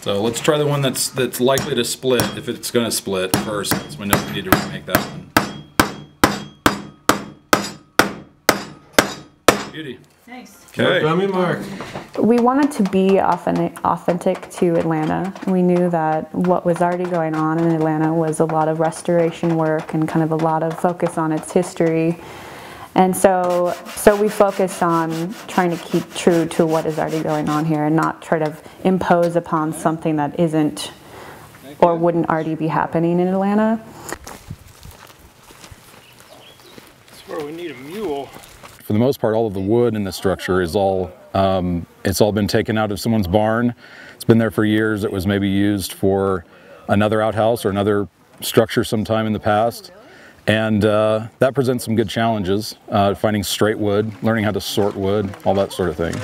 So let's try the one that's likely to split, if it's going to split first, since we know we need to remake that one. Beauty. Nice. Okay. Dummy mark. We wanted to be authentic to Atlanta. We knew that what was already going on in Atlanta was a lot of restoration work and kind of a lot of focus on its history. And so we focused on trying to keep true to what is already going on here and not try to impose upon something that isn't or wouldn't already be happening in Atlanta. That's where we need a mule. For the most part, all of the wood in the structure is all, it's all been taken out of someone's barn. It's been there for years. It was maybe used for another outhouse or another structure sometime in the past. And that presents some good challenges, finding straight wood, learning how to sort wood, all that sort of thing.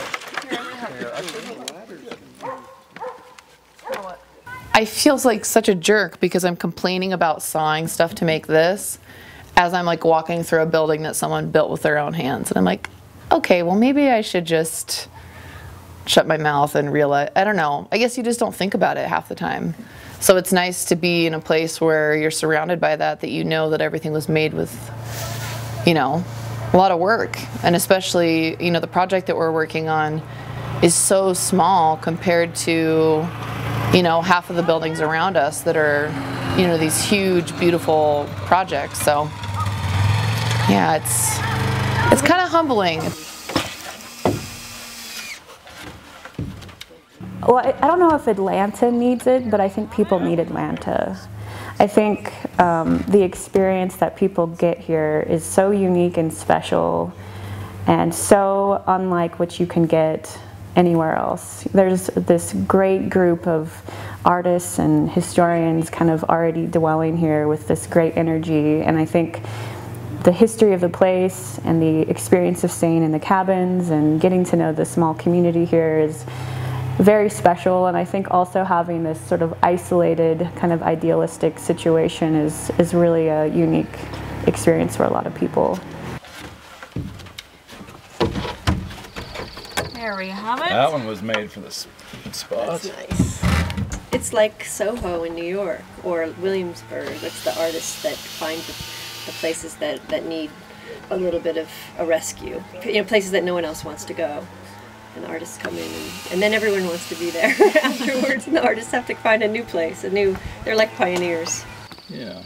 I feel like such a jerk because I'm complaining about sawing stuff to make this as I'm like walking through a building that someone built with their own hands. And I'm like, okay, well maybe I should just shut my mouth and realize, I don't know, I guess you just don't think about it half the time. So it's nice to be in a place where you're surrounded by that you know that everything was made with, you know, a lot of work. And especially, you know, the project that we're working on is so small compared to, you know, half of the buildings around us that are, you know, these huge, beautiful projects. So, yeah, it's kind of humbling. Well, I don't know if Atlanta needs it, but I think people need Atlanta. I think the experience that people get here is so unique and special and so unlike what you can get anywhere else. There's this great group of artists and historians kind of already dwelling here with this great energy, and I think the history of the place and the experience of staying in the cabins and getting to know the small community here is very special. And I think also having this sort of isolated kind of idealistic situation is really a unique experience for a lot of people. There we have it. That one was made for this spot. That's nice. It's like Soho in New York or Williamsburg. It's the artists that find the places that need a little bit of a rescue. You know, places that no one else wants to go. And the artists come in, and then everyone wants to be there afterwards, and the artists have to find a new place, they're like pioneers. Yeah.